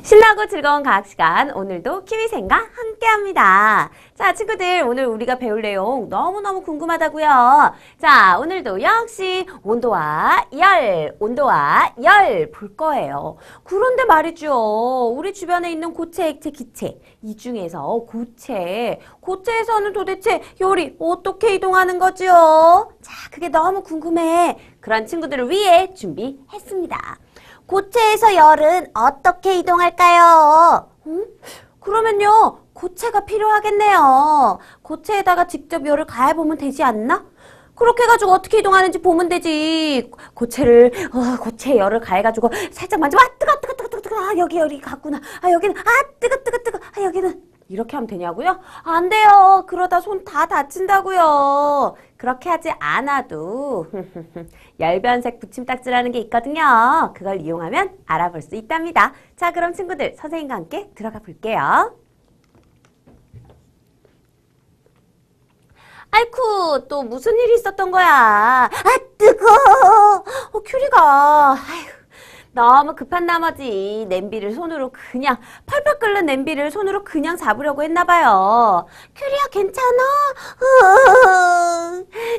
신나고 즐거운 과학 시간, 오늘도 키위생과 함께합니다. 자, 친구들, 오늘 우리가 배울 내용 너무너무 궁금하다고요. 자, 오늘도 역시 온도와 열 볼 거예요. 그런데 말이죠. 우리 주변에 있는 고체, 액체, 기체, 이 중에서 고체에서는 도대체 열이 어떻게 이동하는 거죠? 자, 그게 너무 궁금해. 그런 친구들을 위해 준비했습니다. 고체에서 열은 어떻게 이동할까요? 그러면요, 고체가 필요하겠네요. 고체에다가 직접 열을 가해보면 되지 않나? 그렇게 해가지고 어떻게 이동하는지 보면 되지. 고체에 열을 가해가지고 살짝 만지면, 뜨거. 아, 여기 열이 갔구나. 아, 여기는, 뜨거. 아, 여기는. 이렇게 하면 되냐고요? 안 돼요. 그러다 손 다 다친다고요. 그렇게 하지 않아도 열변색 붙임딱지라는 게 있거든요. 그걸 이용하면 알아볼 수 있답니다. 자, 그럼 친구들 선생님과 함께 들어가 볼게요. 아이쿠, 또 무슨 일이 있었던 거야? 뜨거워. 큐리가. 아휴. 너무 급한 나머지 냄비를 손으로 그냥 펄펄 끓는 냄비를 손으로 그냥 잡으려고 했나봐요. 큐리야 괜찮아?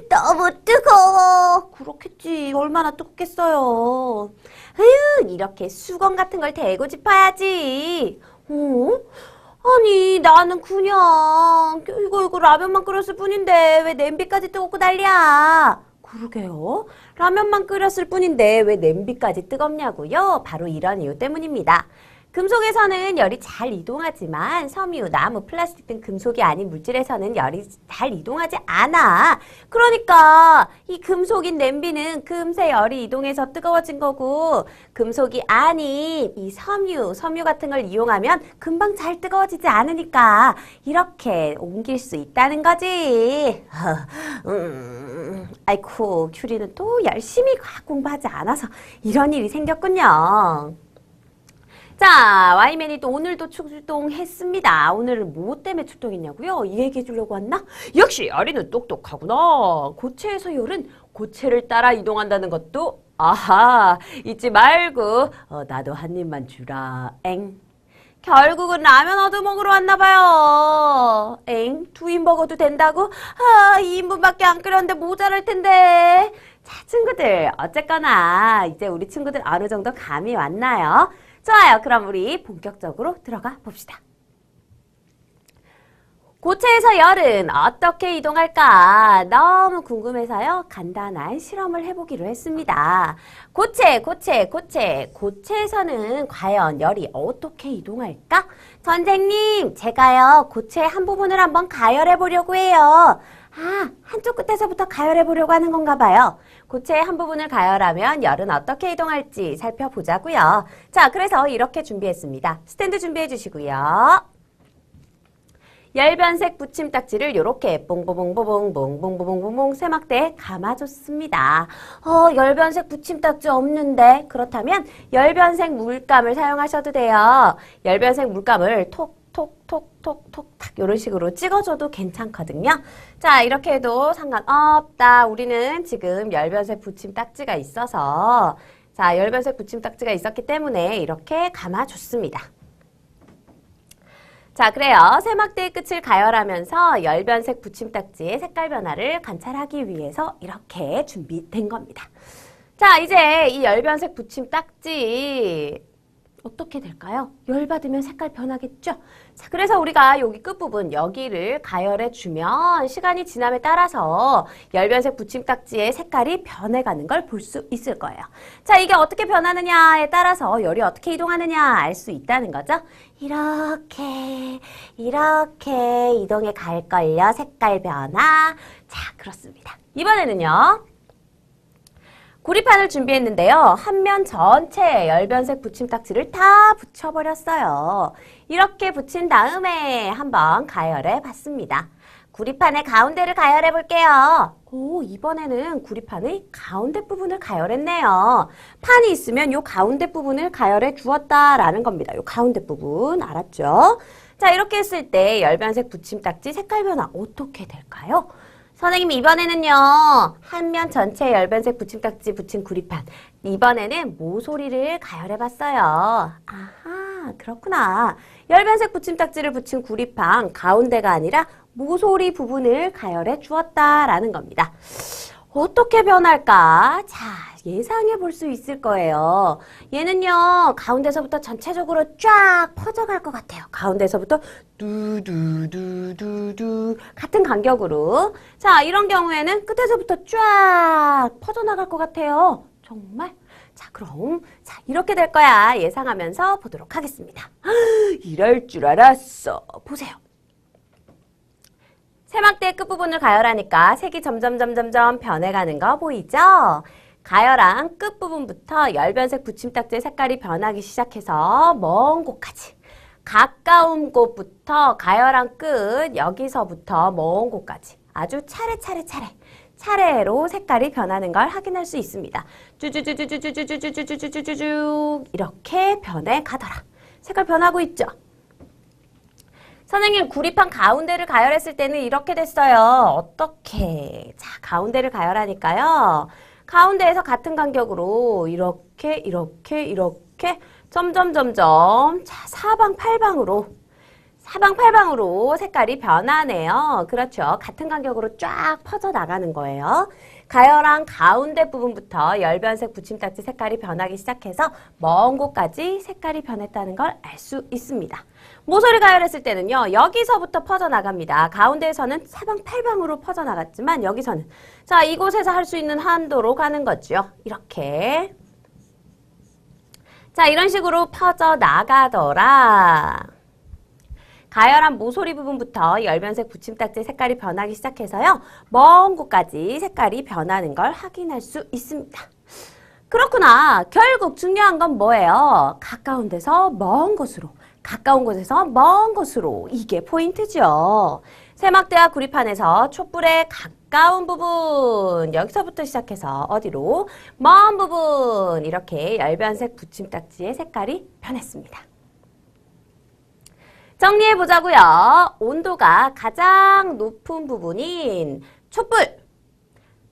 너무 뜨거워. 그렇겠지. 얼마나 뜨겁겠어요. 이렇게 수건 같은 걸 대고 짚어야지. 아니 나는 그냥 이거 라면만 끓였을 뿐인데 왜 냄비까지 뜨겁고 난리야. 그러게요. 라면만 끓였을 뿐인데 왜 냄비까지 뜨겁냐고요? 바로 이런 이유 때문입니다. 금속에서는 열이 잘 이동하지만 섬유, 나무, 플라스틱 등 금속이 아닌 물질에서는 열이 잘 이동하지 않아. 그러니까 이 금속인 냄비는 금세 열이 이동해서 뜨거워진 거고 금속이 아닌 이 섬유 같은 걸 이용하면 금방 잘 뜨거워지지 않으니까 이렇게 옮길 수 있다는 거지. 아이쿠, 큐리는 또 열심히 과학 공부하지 않아서 이런 일이 생겼군요. 자, Y맨이 또 오늘도 출동했습니다. 오늘은 뭐 때문에 출동했냐고요? 이 얘기해 주려고 왔나? 역시 아리는 똑똑하구나. 고체에서 열은 고체를 따라 이동한다는 것도 아하, 잊지 말고 나도 한 입만 주라. 결국은 라면 얻어먹으러 왔나봐요. 2인 먹어도 된다고? 2인분밖에 안 끓였는데 모자랄 텐데. 자, 친구들 어쨌거나 이제 우리 친구들 어느 정도 감이 왔나요? 좋아요. 그럼 우리 본격적으로 들어가 봅시다. 고체에서 열은 어떻게 이동할까? 너무 궁금해서요. 간단한 실험을 해보기로 했습니다. 고체에서는 과연 열이 어떻게 이동할까? 선생님, 제가요. 고체의 한 부분을 한번 가열해 보려고 해요. 한쪽 끝에서부터 가열해 보려고 하는 건가 봐요. 고체의 한 부분을 가열하면 열은 어떻게 이동할지 살펴보자고요. 자, 그래서 이렇게 준비했습니다. 스탠드 준비해 주시고요. 열변색 붙임딱지를 이렇게 뽕뽕뽕뽕뽕뽕뽕뽕뽕 세막대에 감아줬습니다. 열변색 붙임딱지 없는데 그렇다면 열변색 물감을 사용하셔도 돼요. 열변색 물감을 톡톡톡톡톡 이런 식으로 찍어줘도 괜찮거든요. 자, 이렇게 해도 상관없다. 우리는 지금 열변색 붙임딱지가 있어서 자, 열변색 붙임딱지가 있었기 때문에 이렇게 감아줬습니다. 자, 그래요. 세막대의 끝을 가열하면서 열변색 붙임딱지의 색깔 변화를 관찰하기 위해서 이렇게 준비된 겁니다. 자, 이제 이 열변색 붙임딱지 어떻게 될까요? 열 받으면 색깔 변하겠죠? 자, 그래서 우리가 여기 끝부분 여기를 가열해 주면 시간이 지남에 따라서 열변색 붙임딱지의 색깔이 변해가는 걸 볼 수 있을 거예요. 자, 이게 어떻게 변하느냐에 따라서 열이 어떻게 이동하느냐 알 수 있다는 거죠. 이렇게 이동해 갈걸요. 색깔 변화. 자, 그렇습니다. 이번에는요. 구리판을 준비했는데요. 한 면 전체에 열변색 붙임딱지를 다 붙여버렸어요. 이렇게 붙인 다음에 한번 가열해 봤습니다. 구리판의 가운데를 가열해 볼게요. 이번에는 구리판의 가운데 부분을 가열했네요. 판이 있으면 이 가운데 부분을 가열해 주었다라는 겁니다. 이 가운데 부분 알았죠? 자, 이렇게 했을 때 열변색 붙임딱지 색깔 변화 어떻게 될까요? 선생님 이번에는요. 한 면 전체에 열변색 붙임딱지 붙인 구리판. 이번에는 모서리를 가열해봤어요. 아하. 그렇구나. 열변색 붙임딱지를 붙인 구리판 가운데가 아니라 모서리 부분을 가열해 주었다라는 겁니다. 어떻게 변할까? 자, 예상해 볼 수 있을 거예요. 얘는요, 가운데서부터 전체적으로 쫙 퍼져갈 것 같아요. 가운데서부터 두두두두두 같은 간격으로. 자, 이런 경우에는 끝에서부터 쫙 퍼져나갈 것 같아요. 정말? 자, 그럼 이렇게 될 거야 예상하면서 보도록 하겠습니다. 이럴 줄 알았어. 보세요. 세막대의 끝부분을 가열하니까 색이 점점 변해가는 거 보이죠? 가열한 끝부분부터 열변색 붙임딱지의 색깔이 변하기 시작해서 먼 곳까지, 가까운 곳부터 가열한 끝, 여기서부터 먼 곳까지 아주 차례로 색깔이 변하는 걸 확인할 수 있습니다. 쭈쭈쭈쭈쭈쭈쭈쭈쭈쭈쭈쭈 이렇게 변해 가더라. 색깔 변하고 있죠? 선생님, 구리판 가운데를 가열했을 때는 이렇게 됐어요. 어떻게? 자, 가운데를 가열하니까요. 가운데에서 같은 간격으로 이렇게 점점 자, 사방팔방으로 색깔이 변하네요. 그렇죠. 같은 간격으로 쫙 퍼져나가는 거예요. 가열한 가운데 부분부터 열변색 붙임딱지 색깔이 변하기 시작해서 먼 곳까지 색깔이 변했다는 걸 알 수 있습니다. 모서리 가열했을 때는요. 여기서부터 퍼져나갑니다. 가운데에서는 사방팔방으로 퍼져나갔지만 여기서는 자, 이곳에서 할 수 있는 한도로 가는 거죠. 이렇게. 자, 이런 식으로 퍼져나가더라. 가열한 모서리 부분부터 열변색 붙임딱지 색깔이 변하기 시작해서요. 먼 곳까지 색깔이 변하는 걸 확인할 수 있습니다. 그렇구나. 결국 중요한 건 뭐예요? 가까운 데서 먼 곳으로, 가까운 곳에서 먼 곳으로. 이게 포인트죠. 세막대와 구리판에서 촛불의 가까운 부분, 여기서부터 시작해서 어디로? 먼 부분. 이렇게 열변색 붙임딱지의 색깔이 변했습니다. 정리해보자고요. 온도가 가장 높은 부분인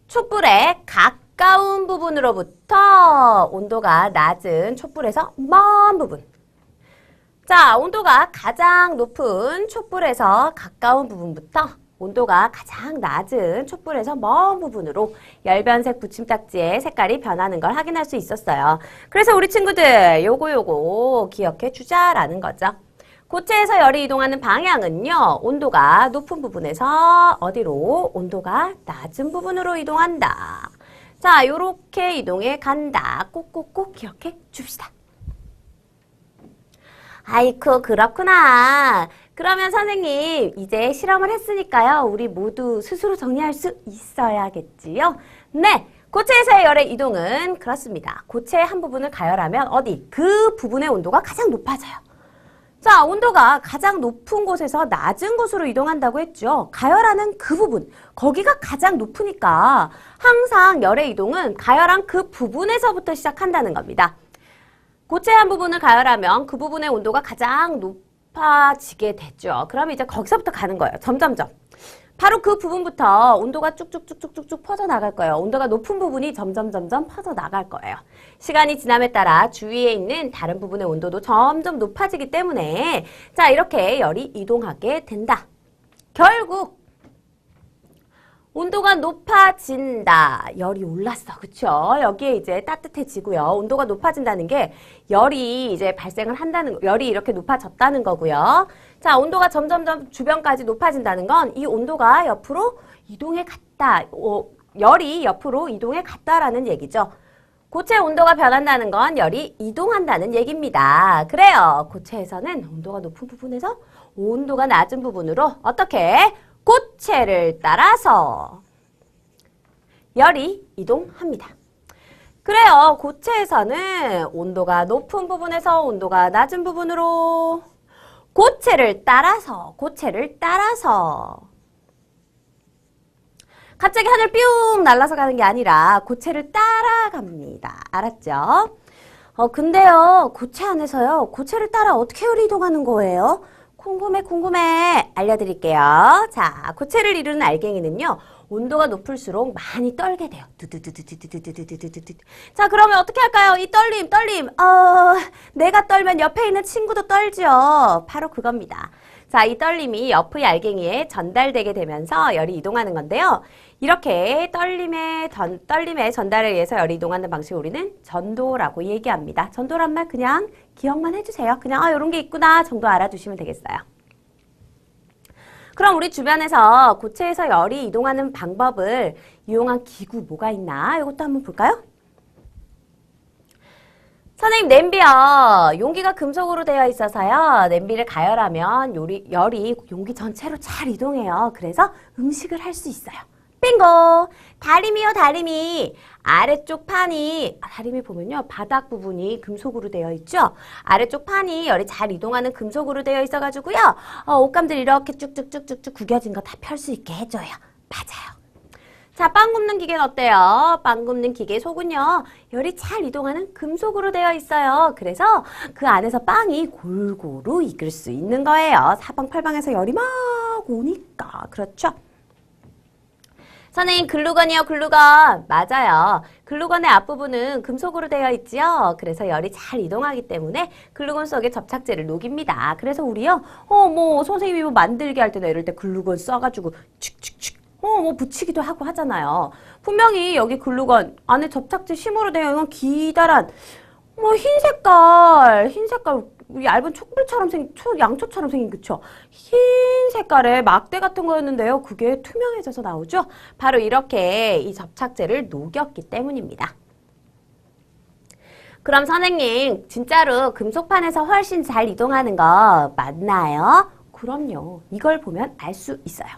촛불의 가까운 부분으로부터 온도가 낮은 촛불에서 먼 부분. 자, 온도가 가장 높은 촛불에서 가까운 부분부터 온도가 가장 낮은 촛불에서 먼 부분으로 열변색 붙임딱지의 색깔이 변하는 걸 확인할 수 있었어요. 그래서 우리 친구들 요거 기억해 주자라는 거죠. 고체에서 열이 이동하는 방향은요. 온도가 높은 부분에서 어디로? 온도가 낮은 부분으로 이동한다. 자, 요렇게 이동해 간다. 꼭꼭꼭 기억해 줍시다. 아이쿠, 그렇구나. 그러면 선생님, 이제 실험을 했으니까요. 우리 모두 스스로 정리할 수 있어야겠지요? 네. 고체에서의 열의 이동은 그렇습니다. 고체의 한 부분을 가열하면 어디? 그 부분의 온도가 가장 높아져요. 자, 온도가 가장 높은 곳에서 낮은 곳으로 이동한다고 했죠. 가열하는 그 부분, 거기가 가장 높으니까 항상 열의 이동은 가열한 그 부분에서부터 시작한다는 겁니다. 고체 한 부분을 가열하면 그 부분의 온도가 가장 높아지게 되죠. 그럼 이제 거기서부터 가는 거예요. 점점점. 바로 그 부분부터 온도가 쭉쭉쭉쭉쭉 퍼져나갈 거예요. 온도가 높은 부분이 점점 퍼져나갈 거예요. 시간이 지남에 따라 주위에 있는 다른 부분의 온도도 점점 높아지기 때문에 자, 이렇게 열이 이동하게 된다. 결국 온도가 높아진다. 열이 올랐어. 그쵸? 여기에 이제 따뜻해지고요. 온도가 높아진다는 게 열이 이제 발생을 한다는, 열이 이렇게 높아졌다는 거고요. 자, 온도가 점점점 주변까지 높아진다는 건 이 온도가 옆으로 이동해 갔다. 열이 옆으로 이동해 갔다라는 얘기죠. 고체 온도가 변한다는 건 열이 이동한다는 얘기입니다. 그래요. 고체에서는 온도가 높은 부분에서 온도가 낮은 부분으로 어떻게? 고체를 따라서 열이 이동합니다. 그래요. 고체에서는 온도가 높은 부분에서 온도가 낮은 부분으로 고체를 따라서 갑자기 하늘 뿅 날아서 가는 게 아니라 고체를 따라갑니다. 알았죠? 근데요. 고체 안에서요. 고체를 따라 어떻게 열이 이동하는 거예요? 궁금해. 알려드릴게요. 자, 고체를 이루는 알갱이는요. 온도가 높을수록 많이 떨게 돼요. 두두두두두두두두두두두. 자, 그러면 어떻게 할까요? 이 떨림. 내가 떨면 옆에 있는 친구도 떨죠. 바로 그겁니다. 자, 이 떨림이 옆의 알갱이에 전달되게 되면서 열이 이동하는 건데요. 이렇게 떨림의 전달에 의해서 열이 이동하는 방식을 우리는 전도라고 얘기합니다. 전도란 말 그냥 기억만 해주세요. 그냥 이런 게 있구나 정도 알아두시면 되겠어요. 그럼 우리 주변에서 고체에서 열이 이동하는 방법을 이용한 기구 뭐가 있나? 이것도 한번 볼까요? 선생님, 냄비요. 용기가 금속으로 되어 있어서요. 냄비를 가열하면 열이 용기 전체로 잘 이동해요. 그래서 음식을 할 수 있어요. 빙고! 다리미요, 다리미. 아래쪽 판이, 다리미 보면요. 바닥 부분이 금속으로 되어 있죠? 아래쪽 판이 열이 잘 이동하는 금속으로 되어 있어가지고요. 옷감들 이렇게 쭉쭉쭉쭉쭉 구겨진 거 다 펼 수 있게 해줘요. 맞아요. 자, 빵 굽는 기계는 어때요? 빵 굽는 기계 속은요. 열이 잘 이동하는 금속으로 되어 있어요. 그래서 그 안에서 빵이 골고루 익을 수 있는 거예요. 사방팔방에서 열이 막 오니까. 그렇죠? 선생님, 글루건이요, 글루건. 맞아요. 글루건의 앞부분은 금속으로 되어 있지요. 그래서 열이 잘 이동하기 때문에 글루건 속에 접착제를 녹입니다. 그래서 우리요, 선생님이 뭐 만들기 할 때나 이럴 때 글루건 써가지고 칙칙칙 붙이기도 하고 하잖아요. 분명히 여기 글루건 안에 접착제 심으로 되어 있는 기다란 흰 색깔 얇은 촛불처럼 양초처럼 생긴 그쵸? 흰 색깔의 막대 같은 거였는데요. 그게 투명해져서 나오죠? 바로 이렇게 이 접착제를 녹였기 때문입니다. 그럼 선생님, 진짜로 금속판에서 훨씬 잘 이동하는 거 맞나요? 그럼요. 이걸 보면 알 수 있어요.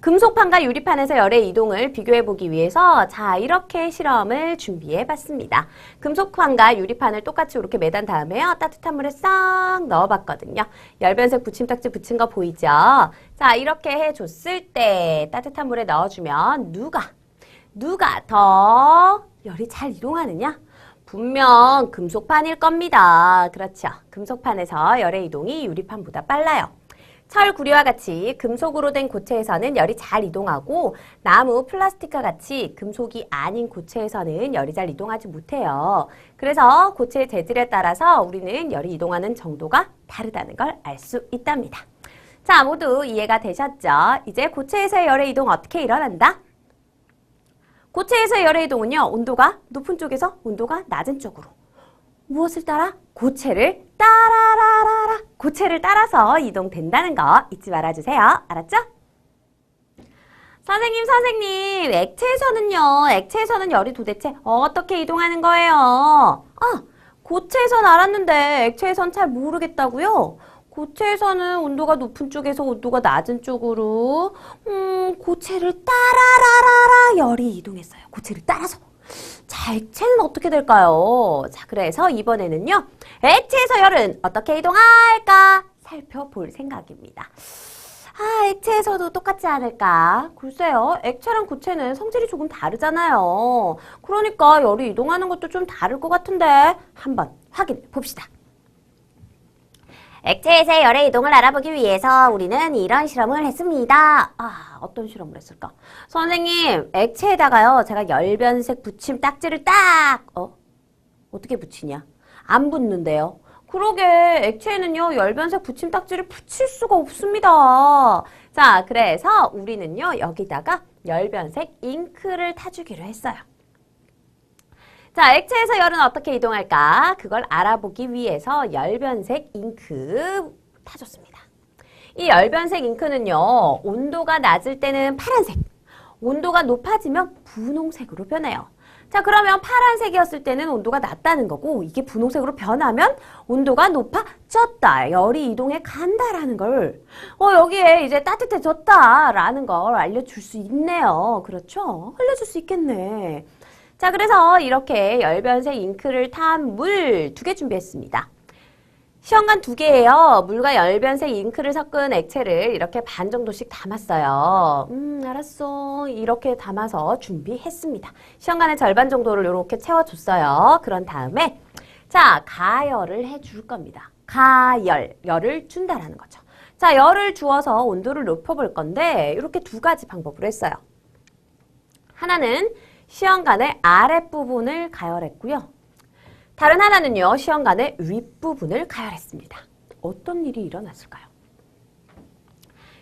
금속판과 유리판에서 열의 이동을 비교해보기 위해서 자, 이렇게 실험을 준비해봤습니다. 금속판과 유리판을 똑같이 이렇게 매단 다음에요. 따뜻한 물에 싹 넣어봤거든요. 열변색 붙임딱지 붙인 거 보이죠? 자, 이렇게 해줬을 때 따뜻한 물에 넣어주면 누가 더 열이 잘 이동하느냐? 분명 금속판일 겁니다. 그렇죠? 금속판에서 열의 이동이 유리판보다 빨라요. 철, 구리와 같이 금속으로 된 고체에서는 열이 잘 이동하고 나무, 플라스틱과 같이 금속이 아닌 고체에서는 열이 잘 이동하지 못해요. 그래서 고체의 재질에 따라서 우리는 열이 이동하는 정도가 다르다는 걸 알 수 있답니다. 자, 모두 이해가 되셨죠? 이제 고체에서의 열의 이동 어떻게 일어난다? 고체에서의 열의 이동은요. 온도가 높은 쪽에서 온도가 낮은 쪽으로. 무엇을 따라? 고체를 따라서 이동된다는 거 잊지 말아주세요. 알았죠? 선생님, 액체에서는 열이 도대체 어떻게 이동하는 거예요? 고체에선 알았는데 액체에선 잘 모르겠다고요? 고체에서는 온도가 높은 쪽에서 온도가 낮은 쪽으로 고체를 열이 이동했어요. 고체를 따라서. 자, 액체는 어떻게 될까요? 자, 그래서 이번에는요. 액체에서 열은 어떻게 이동할까? 살펴볼 생각입니다. 액체에서도 똑같지 않을까? 글쎄요. 액체랑 고체는 성질이 조금 다르잖아요. 그러니까 열이 이동하는 것도 좀 다를 것 같은데 한번 확인해 봅시다. 액체에서의 열의 이동을 알아보기 위해서 우리는 이런 실험을 했습니다. 어떤 실험을 했을까? 선생님, 액체에다가요, 제가 열변색 붙임 딱지를 어떻게 붙이냐? 안 붙는데요. 그러게, 액체에는요, 열변색 붙임 딱지를 붙일 수가 없습니다. 자, 그래서 우리는요, 여기다가 열변색 잉크를 타주기로 했어요. 자, 액체에서 열은 어떻게 이동할까? 그걸 알아보기 위해서 열변색 잉크 타줬습니다. 이 열변색 잉크는요. 온도가 낮을 때는 파란색, 온도가 높아지면 분홍색으로 변해요. 자, 그러면 파란색이었을 때는 온도가 낮다는 거고 이게 분홍색으로 변하면 온도가 높아졌다. 열이 이동해 간다라는 걸 여기에 이제 따뜻해졌다라는 걸 알려줄 수 있네요. 그렇죠? 알려줄 수 있겠네. 자, 그래서 이렇게 열변색 잉크를 탄 물 2개 준비했습니다. 시험관 2개예요. 물과 열변색 잉크를 섞은 액체를 이렇게 반 정도씩 담았어요. 알았어. 이렇게 담아서 준비했습니다. 시험관의 절반 정도를 이렇게 채워줬어요. 그런 다음에 자, 가열을 해줄 겁니다. 열을 준다라는 거죠. 자, 열을 주어서 온도를 높여볼 건데 이렇게 2가지 방법으로 했어요. 하나는 시험관의 아랫부분을 가열했고요. 다른 하나는요, 시험관의 윗부분을 가열했습니다. 어떤 일이 일어났을까요?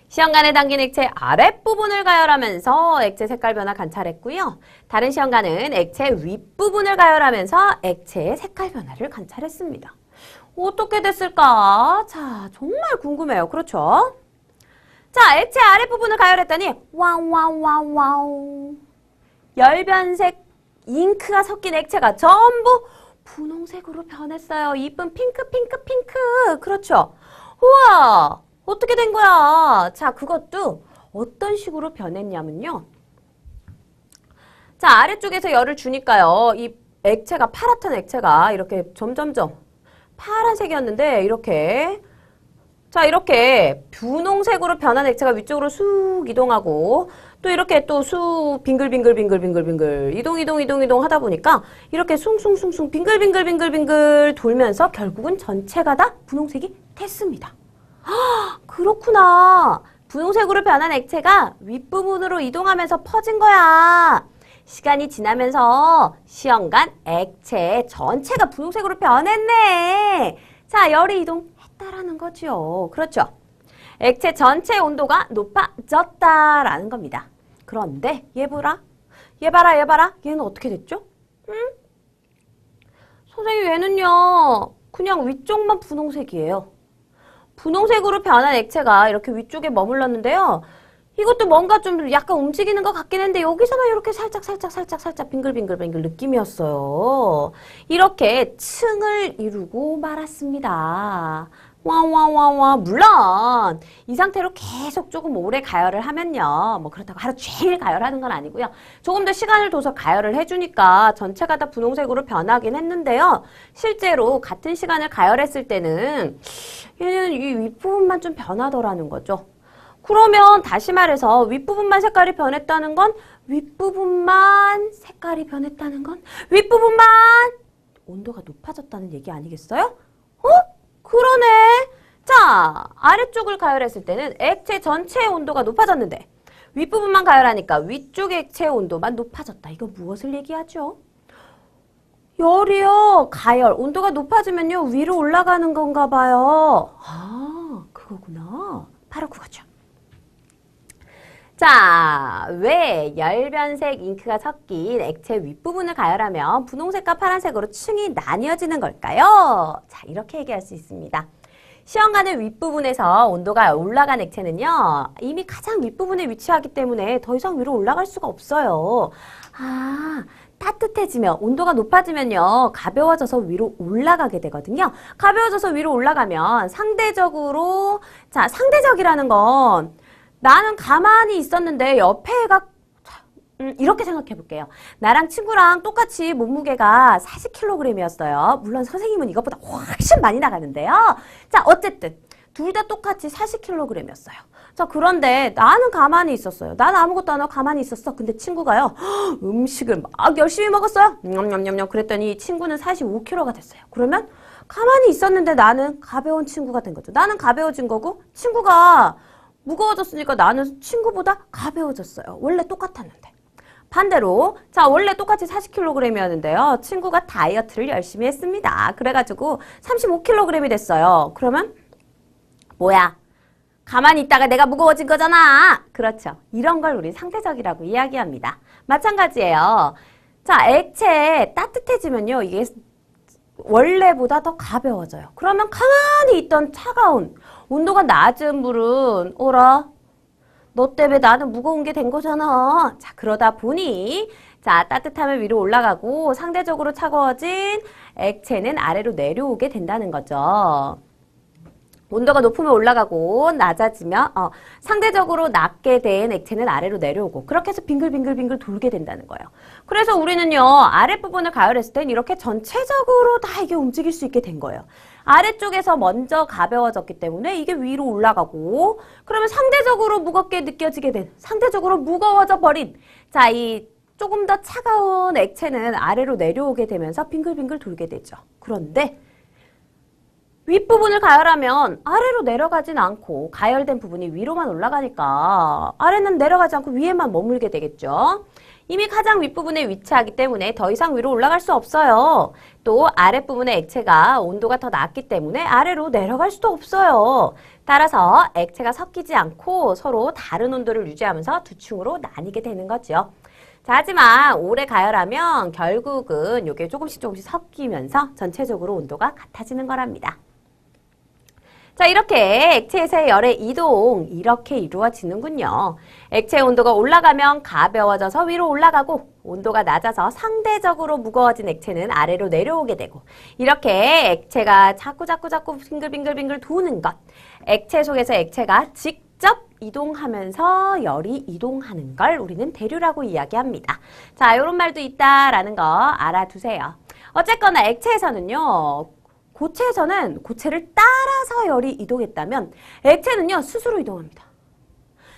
시험관에 담긴 액체 아랫부분을 가열하면서 액체 색깔 변화 관찰했고요. 다른 시험관은 액체 윗부분을 가열하면서 액체의 색깔 변화를 관찰했습니다. 어떻게 됐을까? 자, 정말 궁금해요. 그렇죠? 자, 액체 아랫부분을 가열했더니 와우. 열변색 잉크가 섞인 액체가 전부 분홍색으로 변했어요. 이쁜 핑크. 그렇죠? 우와! 어떻게 된 거야? 자, 그것도 어떤 식으로 변했냐면요. 자, 아래쪽에서 열을 주니까요. 이 액체가 파랗던 액체가 이렇게 점점점 파란색이었는데 이렇게 자, 이렇게 분홍색으로 변한 액체가 위쪽으로 쑥 이동하고 또 이렇게 또 쑥 빙글빙글 이동 하다 보니까 이렇게 숭숭숭숭 빙글빙글 돌면서 결국은 전체가 다 분홍색이 됐습니다. 그렇구나. 분홍색으로 변한 액체가 윗부분으로 이동하면서 퍼진 거야. 시간이 지나면서 시험관 액체 전체가 분홍색으로 변했네. 자, 열이 이동했다라는 거죠. 그렇죠? 액체 전체 온도가 높아졌다라는 겁니다. 그런데 얘 봐라. 얘는 어떻게 됐죠? 응? 선생님, 얘는요. 그냥 위쪽만 분홍색이에요. 분홍색으로 변한 액체가 이렇게 위쪽에 머물렀는데요. 이것도 뭔가 좀 약간 움직이는 것 같긴 했는데 여기서만 이렇게 살짝 빙글빙글 느낌이었어요. 이렇게 층을 이루고 말았습니다. 물론 이 상태로 계속 조금 오래 가열을 하면요. 뭐 그렇다고 하루 종일 가열하는 건 아니고요. 조금 더 시간을 둬서 가열을 해주니까 전체가 다 분홍색으로 변하긴 했는데요. 실제로 같은 시간을 가열했을 때는 얘는 이 윗부분만 좀 변하더라는 거죠. 그러면 다시 말해서 윗부분만 색깔이 변했다는 건 윗부분만 색깔이 변했다는 건 윗부분만 온도가 높아졌다는 얘기 아니겠어요? 그러네. 자, 아래쪽을 가열했을 때는 액체 전체의 온도가 높아졌는데 윗부분만 가열하니까 위쪽 액체 온도만 높아졌다. 이거 무엇을 얘기하죠? 열이요. 가열. 온도가 높아지면요. 위로 올라가는 건가 봐요. 아, 그거구나. 바로 그거죠. 자, 왜 열변색 잉크가 섞인 액체 윗부분을 가열하면 분홍색과 파란색으로 층이 나뉘어지는 걸까요? 자, 이렇게 얘기할 수 있습니다. 시험관의 윗부분에서 온도가 올라간 액체는요, 이미 가장 윗부분에 위치하기 때문에 더 이상 위로 올라갈 수가 없어요. 아, 따뜻해지면, 온도가 높아지면요, 가벼워져서 위로 올라가게 되거든요. 가벼워져서 위로 올라가면 상대적으로, 자, 상대적이라는 건 나는 가만히 있었는데 옆에가 이렇게 생각해 볼게요. 나랑 친구랑 똑같이 몸무게가 40kg이었어요. 물론 선생님은 이것보다 훨씬 많이 나가는데요. 자, 어쨌든 둘 다 똑같이 40kg이었어요. 자, 그런데 나는 가만히 있었어요. 나는 아무것도 안 하고 가만히 있었어. 근데 친구가요. 음식을 막 열심히 먹었어요. 냠냠냠냠 그랬더니 친구는 45kg가 됐어요. 그러면 가만히 있었는데 나는 가벼운 친구가 된 거죠. 나는 가벼워진 거고 친구가 무거워졌으니까 나는 친구보다 가벼워졌어요. 원래 똑같았는데. 반대로 자 원래 똑같이 40kg이었는데요. 친구가 다이어트를 열심히 했습니다. 그래가지고 35kg이 됐어요. 그러면 뭐야? 가만히 있다가 내가 무거워진 거잖아. 그렇죠. 이런 걸 우리 상대적이라고 이야기합니다. 마찬가지예요. 자, 액체 따뜻해지면요. 이게 원래보다 더 가벼워져요. 그러면 가만히 있던 차가운 온도가 낮은 물은 오라. 너 때문에 나는 무거운 게 된 거잖아. 자, 그러다 보니 자, 따뜻하면 위로 올라가고 상대적으로 차가워진 액체는 아래로 내려오게 된다는 거죠. 온도가 높으면 올라가고 낮아지면 상대적으로 낮게 된 액체는 아래로 내려오고 그렇게 해서 빙글빙글 돌게 된다는 거예요. 그래서 우리는요. 아랫부분을 가열했을 땐 이렇게 전체적으로 다 이게 움직일 수 있게 된 거예요. 아래쪽에서 먼저 가벼워졌기 때문에 이게 위로 올라가고 그러면 상대적으로 무겁게 느껴지게 된 상대적으로 무거워져 버린 자, 이 조금 더 차가운 액체는 아래로 내려오게 되면서 빙글빙글 돌게 되죠. 그런데 윗부분을 가열하면 아래로 내려가진 않고 가열된 부분이 위로만 올라가니까 아래는 내려가지 않고 위에만 머물게 되겠죠. 이미 가장 윗부분에 위치하기 때문에 더 이상 위로 올라갈 수 없어요. 또 아랫부분의 액체가 온도가 더 낮기 때문에 아래로 내려갈 수도 없어요. 따라서 액체가 섞이지 않고 서로 다른 온도를 유지하면서 두 층으로 나뉘게 되는 거죠. 자, 하지만 오래 가열하면 결국은 이게 조금씩 섞이면서 전체적으로 온도가 같아지는 거랍니다. 자, 이렇게 액체에서의 열의 이동 이렇게 이루어지는군요. 액체 온도가 올라가면 가벼워져서 위로 올라가고 온도가 낮아서 상대적으로 무거워진 액체는 아래로 내려오게 되고 이렇게 액체가 자꾸 빙글빙글 도는 것. 액체 속에서 액체가 직접 이동하면서 열이 이동하는 걸 우리는 대류라고 이야기합니다. 자, 이런 말도 있다라는 거 알아두세요. 어쨌거나 액체에서는요. 고체에서는 고체를 따라서 열이 이동했다면 액체는요 스스로 이동합니다.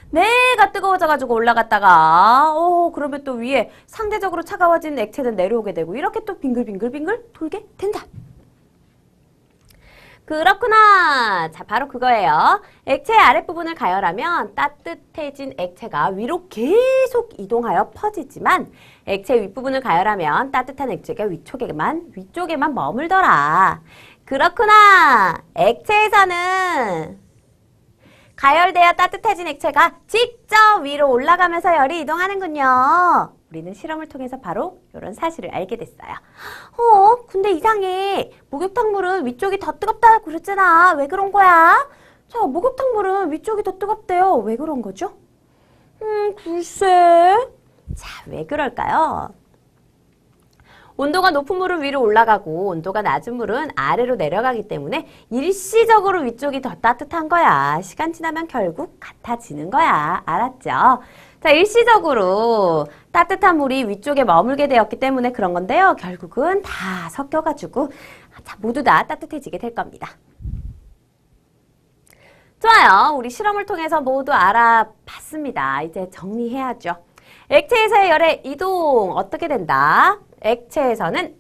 내가 뜨거워져가지고 올라갔다가 그러면 또 위에 상대적으로 차가워진 액체는 내려오게 되고 이렇게 또 빙글빙글 돌게 된다. 그렇구나. 자, 바로 그거예요. 액체의 아랫부분을 가열하면 따뜻해진 액체가 위로 계속 이동하여 퍼지지만 액체 윗부분을 가열하면 따뜻한 액체가 위쪽에만 머물더라. 그렇구나. 액체에서는 가열되어 따뜻해진 액체가 직접 위로 올라가면서 열이 이동하는군요. 우리는 실험을 통해서 바로 이런 사실을 알게 됐어요. 근데 이상해. 목욕탕물은 위쪽이 더 뜨겁다고 그랬잖아. 왜 그런 거야? 자, 목욕탕물은 위쪽이 더 뜨겁대요. 왜 그런 거죠? 글쎄. 자, 왜 그럴까요? 온도가 높은 물은 위로 올라가고 온도가 낮은 물은 아래로 내려가기 때문에 일시적으로 위쪽이 더 따뜻한 거야. 시간 지나면 결국 같아지는 거야. 알았죠? 자, 일시적으로 따뜻한 물이 위쪽에 머물게 되었기 때문에 그런 건데요. 결국은 다 섞여가지고 모두 다 따뜻해지게 될 겁니다. 좋아요. 우리 실험을 통해서 모두 알아봤습니다. 이제 정리해야죠. 액체에서의 열의 이동 어떻게 된다? 액체에서는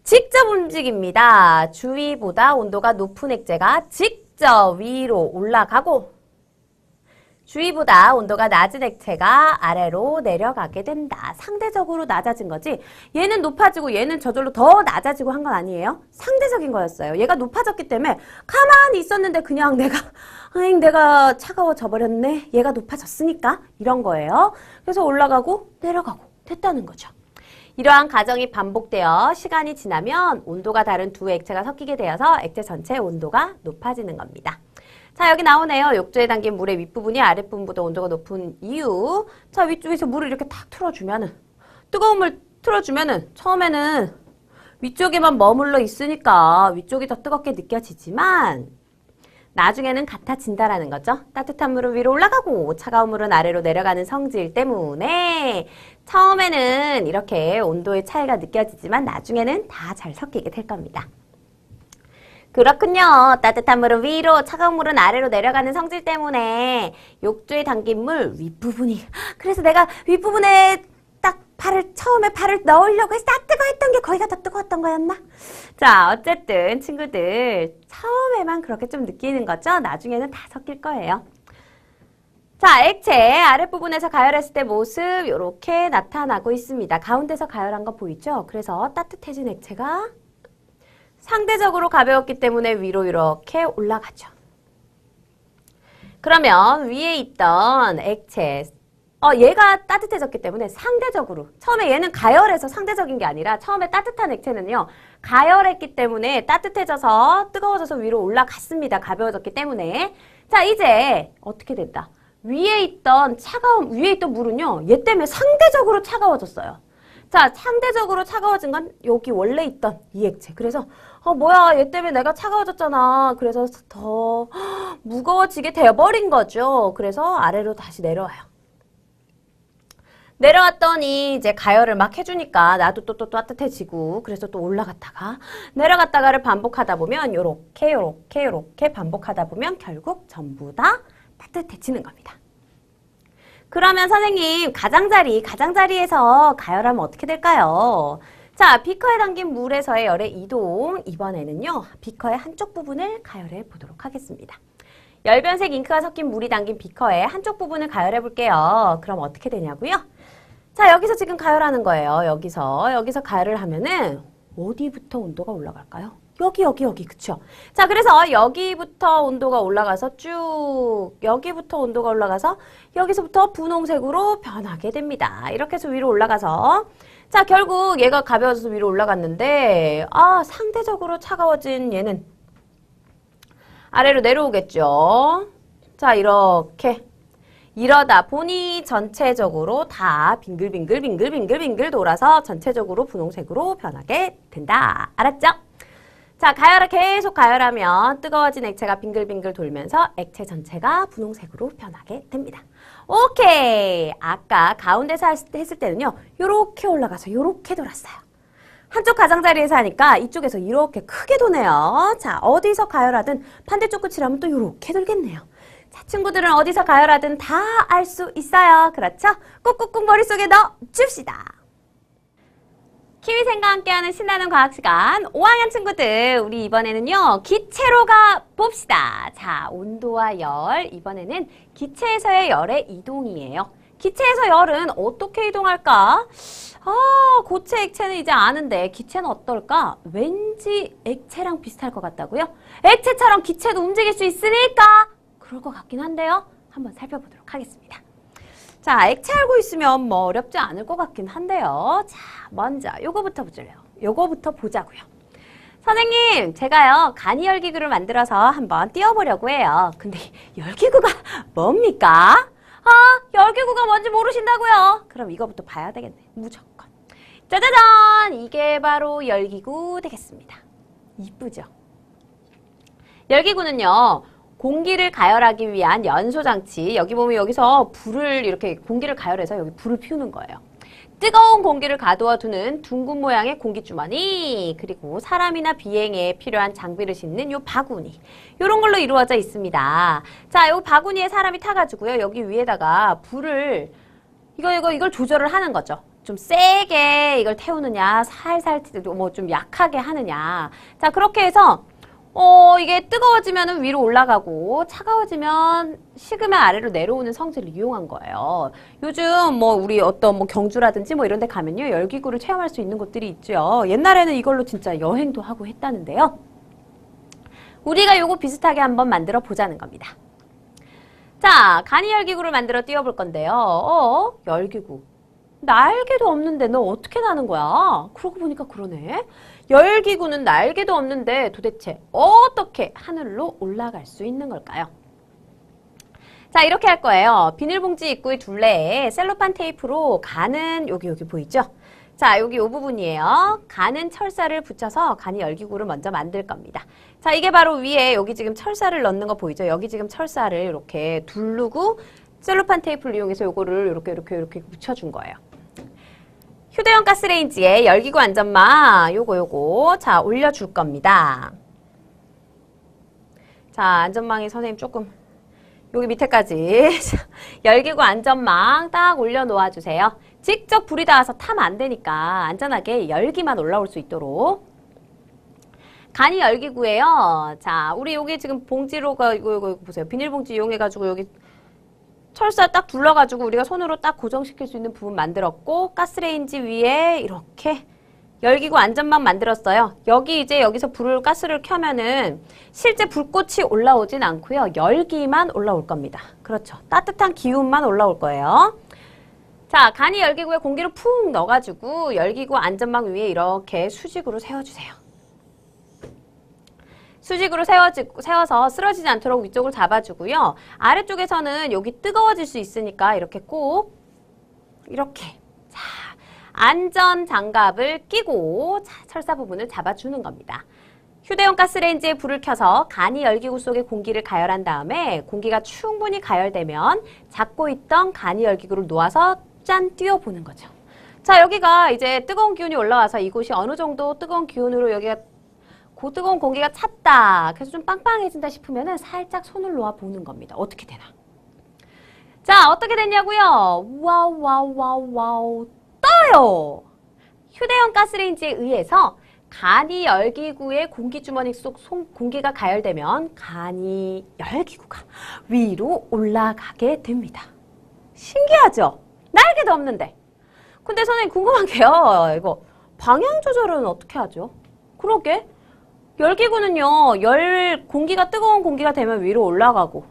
직접 움직입니다. 주위보다 온도가 높은 액체가 직접 위로 올라가고 주위보다 온도가 낮은 액체가 아래로 내려가게 된다. 상대적으로 낮아진 거지. 얘는 높아지고 얘는 저절로 더 낮아지고 한 건 아니에요. 상대적인 거였어요. 얘가 높아졌기 때문에 가만히 있었는데 그냥 내가 차가워져 버렸네. 얘가 높아졌으니까 이런 거예요. 그래서 올라가고 내려가고 됐다는 거죠. 이러한 과정이 반복되어 시간이 지나면 온도가 다른 두 액체가 섞이게 되어서 액체 전체 온도가 높아지는 겁니다. 자, 여기 나오네요. 욕조에 담긴 물의 윗부분이 아랫부분보다 온도가 높은 이유. 자, 위쪽에서 물을 이렇게 탁 틀어주면은 뜨거운 물 틀어주면은 처음에는 위쪽에만 머물러 있으니까 위쪽이 더 뜨겁게 느껴지지만 나중에는 같아진다라는 거죠. 따뜻한 물은 위로 올라가고 차가운 물은 아래로 내려가는 성질 때문에 처음에는 이렇게 온도의 차이가 느껴지지만 나중에는 다 잘 섞이게 될 겁니다. 그렇군요. 따뜻한 물은 위로, 차가운 물은 아래로 내려가는 성질 때문에 욕조에 담긴 물 윗부분이 그래서 내가 윗부분에 딱 처음에 발을 넣으려고 해서 뜨거웠던 게 거기가 더 뜨거웠던 거였나? 자, 어쨌든 친구들 처음에만 그렇게 좀 느끼는 거죠? 나중에는 다 섞일 거예요. 자, 액체 아랫부분에서 가열했을 때 모습 이렇게 나타나고 있습니다. 가운데서 가열한 거 보이죠? 그래서 따뜻해진 액체가 상대적으로 가벼웠기 때문에 위로 이렇게 올라가죠. 그러면 위에 있던 액체, 얘가 따뜻해졌기 때문에 상대적으로, 처음에 얘는 가열해서 상대적인 게 아니라 처음에 따뜻한 액체는요, 가열했기 때문에 따뜻해져서 뜨거워져서 위로 올라갔습니다. 가벼워졌기 때문에. 자, 이제 어떻게 됐다? 위에 있던 물은요, 얘 때문에 상대적으로 차가워졌어요. 자, 상대적으로 차가워진 건 여기 원래 있던 이 액체. 그래서 뭐야, 얘 때문에 내가 차가워졌잖아. 그래서 더 무거워지게 되어버린 거죠. 그래서 아래로 다시 내려와요. 내려왔더니 이제 가열을 막 해주니까 나도 또 따뜻해지고 그래서 또 올라갔다가 내려갔다가를 반복하다 보면 요렇게 반복하다 보면 결국 전부 다 따뜻해지는 겁니다. 그러면 선생님 가장자리에서 가열하면 어떻게 될까요? 자, 비커에 담긴 물에서의 열의 이동 이번에는요. 비커의 한쪽 부분을 가열해 보도록 하겠습니다. 열변색 잉크가 섞인 물이 담긴 비커의 한쪽 부분을 가열해 볼게요. 그럼 어떻게 되냐고요? 자, 여기서 지금 가열하는 거예요. 여기서 가열을 하면은 어디부터 온도가 올라갈까요? 여기, 그쵸? 자, 그래서 여기부터 온도가 올라가서 쭉 여기부터 온도가 올라가서 여기서부터 분홍색으로 변하게 됩니다. 이렇게 해서 위로 올라가서 자, 결국 얘가 가벼워져서 위로 올라갔는데 상대적으로 차가워진 얘는 아래로 내려오겠죠. 자, 이렇게 이러다 보니 전체적으로 다 빙글빙글 돌아서 전체적으로 분홍색으로 변하게 된다. 알았죠? 자, 계속 가열하면 뜨거워진 액체가 빙글빙글 돌면서 액체 전체가 분홍색으로 변하게 됩니다. 오케이! 아까 가운데서 했을 때는요. 요렇게 올라가서 요렇게 돌았어요. 한쪽 가장자리에서 하니까 이쪽에서 이렇게 크게 도네요. 자, 어디서 가열하든 반대쪽 끝이라면 또 요렇게 돌겠네요. 자, 친구들은 어디서 가열하든 다 알 수 있어요. 그렇죠? 꾹꾹꾹 머릿속에 넣어 줍시다. 키위생과 함께하는 신나는 과학 시간 5학년 친구들, 우리 이번에는요 기체로 가 봅시다. 자, 온도와 열, 이번에는 기체에서의 열의 이동이에요. 기체에서 열은 어떻게 이동할까? 고체 액체는 이제 아는데 기체는 어떨까? 왠지 액체랑 비슷할 것 같다고요? 액체처럼 기체도 움직일 수 있으니까 그럴 것 같긴 한데요. 한번 살펴보도록 하겠습니다. 자, 액체 알고 있으면 뭐 어렵지 않을 것 같긴 한데요. 자, 먼저 요거부터 보자고요. 선생님, 제가요 간이 열기구를 만들어서 한번 띄워보려고 해요. 근데 열기구가 뭡니까? 열기구가 뭔지 모르신다고요? 그럼 이거부터 봐야 되겠네. 무조건. 짜자잔! 이게 바로 열기구 되겠습니다. 이쁘죠? 열기구는요. 공기를 가열하기 위한 연소장치, 여기 보면 여기서 불을 이렇게 공기를 가열해서 여기 불을 피우는 거예요. 뜨거운 공기를 가두어 두는 둥근 모양의 공기주머니, 그리고 사람이나 비행에 필요한 장비를 싣는 요 바구니, 요런 걸로 이루어져 있습니다. 자, 요 바구니에 사람이 타가지고요, 여기 위에다가 불을 이걸 조절을 하는 거죠. 좀 세게 이걸 태우느냐, 살살 뭐 좀 약하게 하느냐. 자, 그렇게 해서 이게 뜨거워지면 위로 올라가고 차가워지면 식으면 아래로 내려오는 성질을 이용한 거예요. 요즘 뭐 우리 어떤 뭐 경주라든지 뭐 이런 데 가면요. 열기구를 체험할 수 있는 곳들이 있죠. 옛날에는 이걸로 진짜 여행도 하고 했다는데요. 우리가 요거 비슷하게 한번 만들어 보자는 겁니다. 자, 간이 열기구를 만들어 띄워볼 건데요. 열기구. 날개도 없는데 너 어떻게 나는 거야? 그러고 보니까 그러네. 열기구는 날개도 없는데 도대체 어떻게 하늘로 올라갈 수 있는 걸까요? 자, 이렇게 할 거예요. 비닐봉지 입구의 둘레에 셀로판 테이프로 가는 여기 보이죠? 자, 여기 이 부분이에요. 가는 철사를 붙여서 간이 열기구를 먼저 만들 겁니다. 자, 이게 바로 위에 여기 지금 철사를 넣는 거 보이죠? 여기 지금 철사를 이렇게 두르고 셀로판 테이프를 이용해서 요거를 이렇게 붙여준 거예요. 휴대용 가스레인지에 열기구 안전망 요거 자 올려줄 겁니다. 자, 안전망이 선생님 조금 여기 밑에까지 열기구 안전망 딱 올려놓아 주세요. 직접 불이 닿아서 타면 안 되니까 안전하게 열기만 올라올 수 있도록. 간이 열기구예요. 자, 우리 여기 지금 봉지로 이거 보세요. 비닐봉지 이용해가지고 여기 철사 딱 둘러가지고 우리가 손으로 딱 고정시킬 수 있는 부분 만들었고, 가스레인지 위에 이렇게 열기구 안전망 만들었어요. 여기서 가스를 켜면은 실제 불꽃이 올라오진 않고요. 열기만 올라올 겁니다. 그렇죠. 따뜻한 기운만 올라올 거예요. 자, 간이 열기구에 공기를 푹 넣어가지고 열기구 안전망 위에 이렇게 수직으로 세워주세요. 수직으로 세워서 쓰러지지 않도록 위쪽을 잡아주고요. 아래쪽에서는 여기 뜨거워질 수 있으니까 이렇게 꼭 이렇게 자, 안전 장갑을 끼고 자, 철사 부분을 잡아주는 겁니다. 휴대용 가스레인지에 불을 켜서 간이 열기구 속에 공기를 가열한 다음에 공기가 충분히 가열되면 잡고 있던 간이 열기구를 놓아서 짠 띄워보는 거죠. 자, 여기가 이제 뜨거운 기운이 올라와서 이곳이 어느 정도 뜨거운 기운으로 여기가 뜨거운 공기가 찼다. 그래서 좀 빵빵해진다 싶으면은 살짝 손을 놓아 보는 겁니다. 어떻게 되나? 자, 어떻게 됐냐고요? 와우. 떠요! 휴대용 가스레인지에 의해서 간이 열기구에 공기주머니 속 공기가 가열되면 간이 열기구가 위로 올라가게 됩니다. 신기하죠? 날개도 없는데. 근데 선생님 궁금한 게요. 이거 방향 조절은 어떻게 하죠? 그러게. 열기구는요. 공기가 뜨거운 공기가 되면 위로 올라가고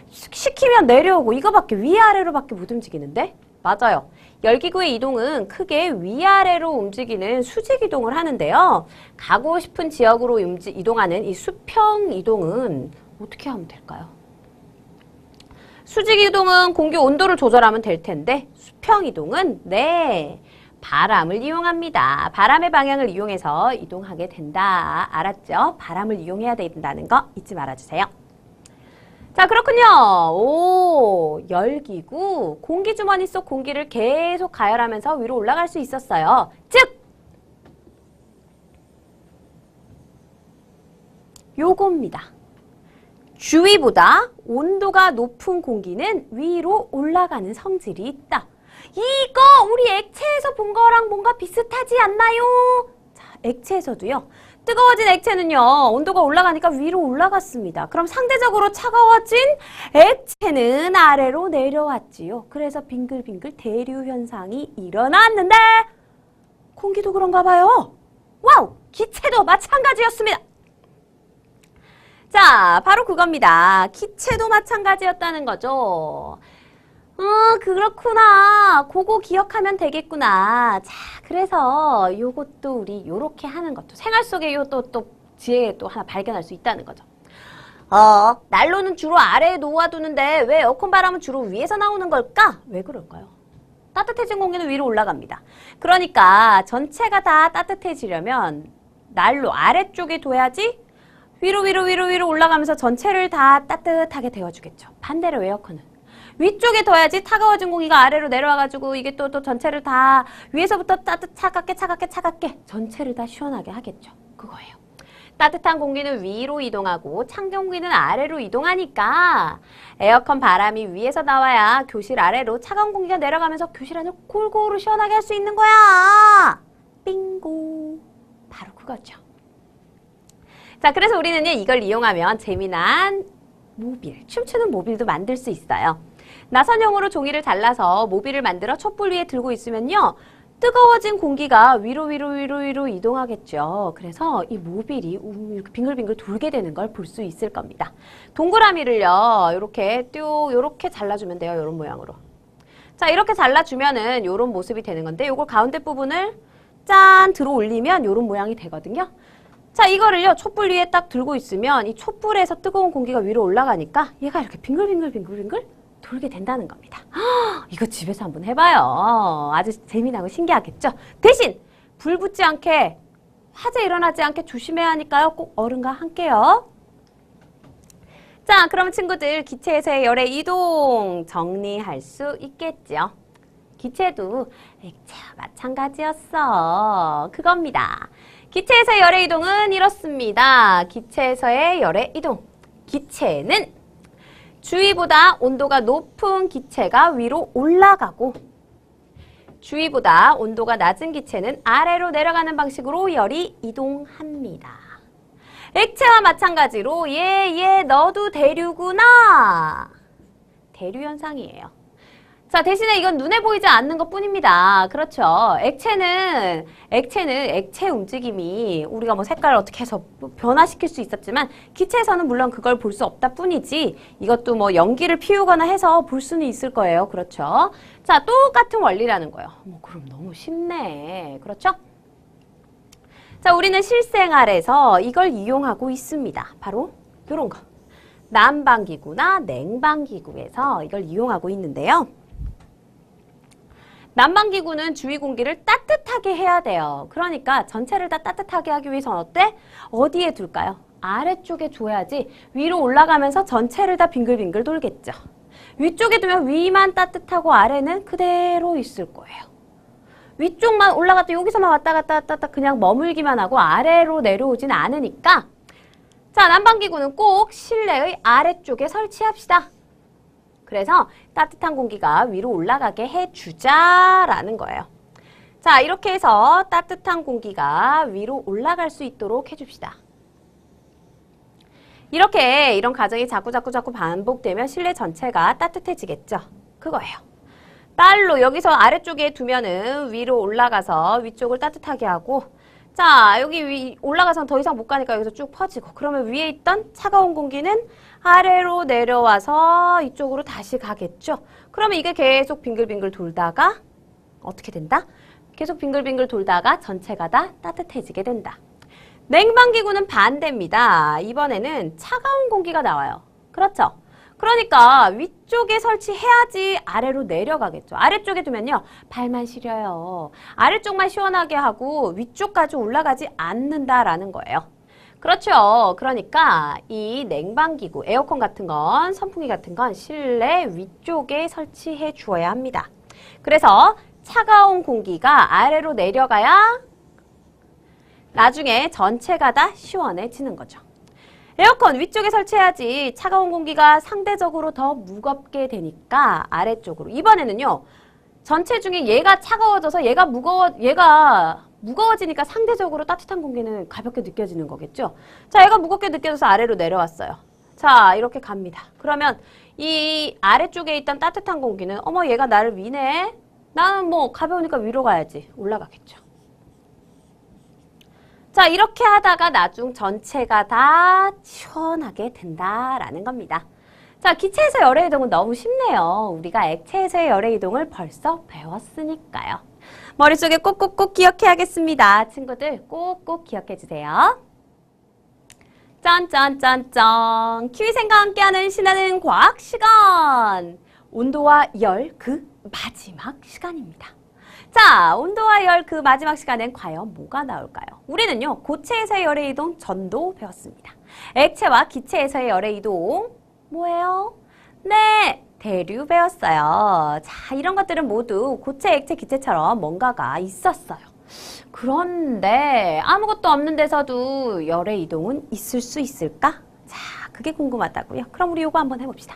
식히면 내려오고 이거밖에 위아래로밖에 못 움직이는데? 맞아요. 열기구의 이동은 크게 위아래로 움직이는 수직 이동을 하는데요. 가고 싶은 지역으로 이동하는 이 수평 이동은 어떻게 하면 될까요? 수직 이동은 공기 온도를 조절하면 될 텐데 수평 이동은 바람을 이용합니다. 바람의 방향을 이용해서 이동하게 된다. 알았죠? 바람을 이용해야 된다는 거 잊지 말아주세요. 자, 그렇군요. 열기구, 공기주머니 속 공기를 계속 가열하면서 위로 올라갈 수 있었어요. 즉, 요겁니다. 주위보다 온도가 높은 공기는 위로 올라가는 성질이 있다. 이거 우리 액체에서 본 거랑 뭔가 비슷하지 않나요? 자, 액체에서도요. 뜨거워진 액체는요. 온도가 올라가니까 위로 올라갔습니다. 그럼 상대적으로 차가워진 액체는 아래로 내려왔지요. 그래서 빙글빙글 대류 현상이 일어났는데 공기도 그런가 봐요. 와우! 기체도 마찬가지였습니다. 자, 바로 그겁니다. 기체도 마찬가지였다는 거죠. 그렇구나. 그거 기억하면 되겠구나. 자, 그래서 요것도 우리 요렇게 하는 것도 생활 속에 요 또 지혜 또 하나 발견할 수 있다는 거죠. 난로는 주로 아래에 놓아두는데 왜 에어컨 바람은 주로 위에서 나오는 걸까? 왜 그럴까요? 따뜻해진 공기는 위로 올라갑니다. 그러니까 전체가 다 따뜻해지려면 난로 아래쪽에 둬야지 위로 올라가면서 전체를 다 따뜻하게 데워주겠죠. 반대로 에어컨은 위쪽에 둬야지 차가워진 공기가 아래로 내려와가지고 이게 또 전체를 다 위에서부터 차갑게 전체를 다 시원하게 하겠죠. 그거예요. 따뜻한 공기는 위로 이동하고 찬 공기는 아래로 이동하니까 에어컨 바람이 위에서 나와야 교실 아래로 차가운 공기가 내려가면서 교실 안을 골고루 시원하게 할 수 있는 거야. 빙고. 바로 그거죠. 자, 그래서 우리는 이걸 이용하면 재미난 모빌, 춤추는 모빌도 만들 수 있어요. 나선형으로 종이를 잘라서 모빌을 만들어 촛불 위에 들고 있으면요. 뜨거워진 공기가 위로 이동하겠죠. 그래서 이 모빌이 이렇게 빙글빙글 돌게 되는 걸 볼 수 있을 겁니다. 동그라미를요. 요렇게 잘라주면 돼요. 요런 모양으로. 자, 이렇게 잘라주면은 요런 모습이 되는 건데 요걸 가운데 부분을 짠 들어 올리면 요런 모양이 되거든요. 자, 이거를요. 촛불 위에 딱 들고 있으면 이 촛불에서 뜨거운 공기가 위로 올라가니까 얘가 이렇게 빙글빙글 돌게 된다는 겁니다. 이거 집에서 한번 해봐요. 아주 재미나고 신기하겠죠? 대신 불 붙지 않게 화재 일어나지 않게 조심해야 하니까요. 꼭 어른과 함께요. 자, 그럼 친구들 기체에서의 열의 이동 정리할 수 있겠죠? 기체도 액체와 마찬가지였어. 그겁니다. 기체에서의 열의 이동은 이렇습니다. 기체에서의 열의 이동. 기체는 주위보다 온도가 높은 기체가 위로 올라가고 주위보다 온도가 낮은 기체는 아래로 내려가는 방식으로 열이 이동합니다. 액체와 마찬가지로 너도 대류구나. 대류 현상이에요. 자, 대신에 이건 눈에 보이지 않는 것 뿐입니다. 그렇죠. 액체는 액체 움직임이 우리가 뭐 색깔을 어떻게 해서 변화시킬 수 있었지만 기체에서는 물론 그걸 볼 수 없다 뿐이지 이것도 뭐 연기를 피우거나 해서 볼 수는 있을 거예요. 그렇죠. 자, 똑같은 원리라는 거예요. 그럼 너무 쉽네. 그렇죠? 자, 우리는 실생활에서 이걸 이용하고 있습니다. 바로 이런 거. 난방기구나 냉방기구에서 이걸 이용하고 있는데요. 난방기구는 주위 공기를 따뜻하게 해야 돼요. 그러니까 전체를 다 따뜻하게 하기 위해서는 어때? 어디에 둘까요? 아래쪽에 둬야지 위로 올라가면서 전체를 다 빙글빙글 돌겠죠. 위쪽에 두면 위만 따뜻하고 아래는 그대로 있을 거예요. 위쪽만 올라갔다 여기서만 왔다 갔다 그냥 머물기만 하고 아래로 내려오진 않으니까 자, 난방기구는 꼭 실내의 아래쪽에 설치합시다. 그래서 따뜻한 공기가 위로 올라가게 해주자라는 거예요. 자, 이렇게 해서 따뜻한 공기가 위로 올라갈 수 있도록 해줍시다. 이렇게 이런 과정이 자꾸 반복되면 실내 전체가 따뜻해지겠죠. 그거예요. 딸로 여기서 아래쪽에 두면은 위로 올라가서 위쪽을 따뜻하게 하고, 자, 여기 올라가서 더 이상 못 가니까 여기서 쭉 퍼지고, 그러면 위에 있던 차가운 공기는 아래로 내려와서 이쪽으로 다시 가겠죠. 그러면 이게 계속 빙글빙글 돌다가 어떻게 된다? 계속 빙글빙글 돌다가 전체가 다 따뜻해지게 된다. 냉방기구는 반대입니다. 이번에는 차가운 공기가 나와요. 그렇죠? 그러니까 위쪽에 설치해야지 아래로 내려가겠죠. 아래쪽에 두면요, 발만 시려요. 아래쪽만 시원하게 하고 위쪽까지 올라가지 않는다라는 거예요. 그렇죠. 그러니까 이 냉방기구, 에어컨 같은 건, 선풍기 같은 건 실내 위쪽에 설치해 주어야 합니다. 그래서 차가운 공기가 아래로 내려가야 나중에 전체가 다 시원해지는 거죠. 에어컨 위쪽에 설치해야지 차가운 공기가 상대적으로 더 무겁게 되니까 아래쪽으로. 이번에는요, 전체 중에 얘가 차가워져서 얘가 무거워지니까 상대적으로 따뜻한 공기는 가볍게 느껴지는 거겠죠. 자, 얘가 무겁게 느껴져서 아래로 내려왔어요. 자, 이렇게 갑니다. 그러면 이 아래쪽에 있던 따뜻한 공기는 어머, 얘가 나를 미네. 나는 뭐 가벼우니까 위로 가야지. 올라가겠죠. 자, 이렇게 하다가 나중 전체가 다 시원하게 된다라는 겁니다. 자, 기체에서 열의 이동은 너무 쉽네요. 우리가 액체에서의 열의 이동을 벌써 배웠으니까요. 머릿속에 꼭꼭꼭 기억해야겠습니다. 친구들 꼭꼭 기억해 주세요. 짠짠짠짠! 키위생과 함께하는 신나는 과학 시간! 온도와 열 그 마지막 시간입니다. 자, 온도와 열 그 마지막 시간엔 과연 뭐가 나올까요? 우리는요, 고체에서의 열의 이동 전도 배웠습니다. 액체와 기체에서의 열의 이동 뭐예요? 네, 대류 배웠어요. 자, 이런 것들은 모두 고체, 액체, 기체처럼 뭔가가 있었어요. 그런데 아무것도 없는 데서도 열의 이동은 있을 수 있을까? 자, 그게 궁금하다고요. 그럼 우리 요거 한번 해봅시다.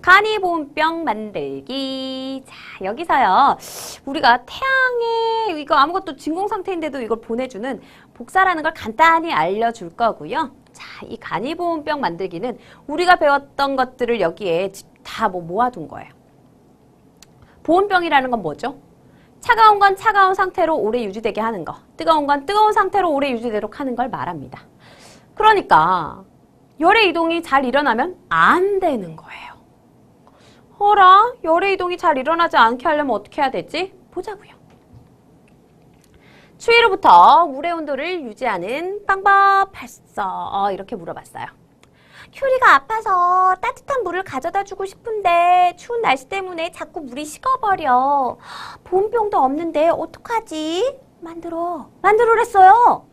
간이보온병 만들기. 자, 여기서요, 우리가 태양에 이거 아무것도 진공 상태인데도 이걸 보내주는 복사라는 걸 간단히 알려줄 거고요. 자, 이 간이보온병 만들기는 우리가 배웠던 것들을 여기에 다 모아둔 거예요. 보온병이라는 건 뭐죠? 차가운 건 차가운 상태로 오래 유지되게 하는 거, 뜨거운 건 뜨거운 상태로 오래 유지되도록 하는 걸 말합니다. 그러니까 열의 이동이 잘 일어나면 안 되는 거예요. 어라? 열의 이동이 잘 일어나지 않게 하려면 어떻게 해야 되지? 보자고요. 추위로부터 물의 온도를 유지하는 방법 발서. 이렇게 물어봤어요. 큐리가 아파서 따뜻한 물을 가져다 주고 싶은데 추운 날씨 때문에 자꾸 물이 식어버려. 보온병도 없는데 어떡하지? 만들어랬어요.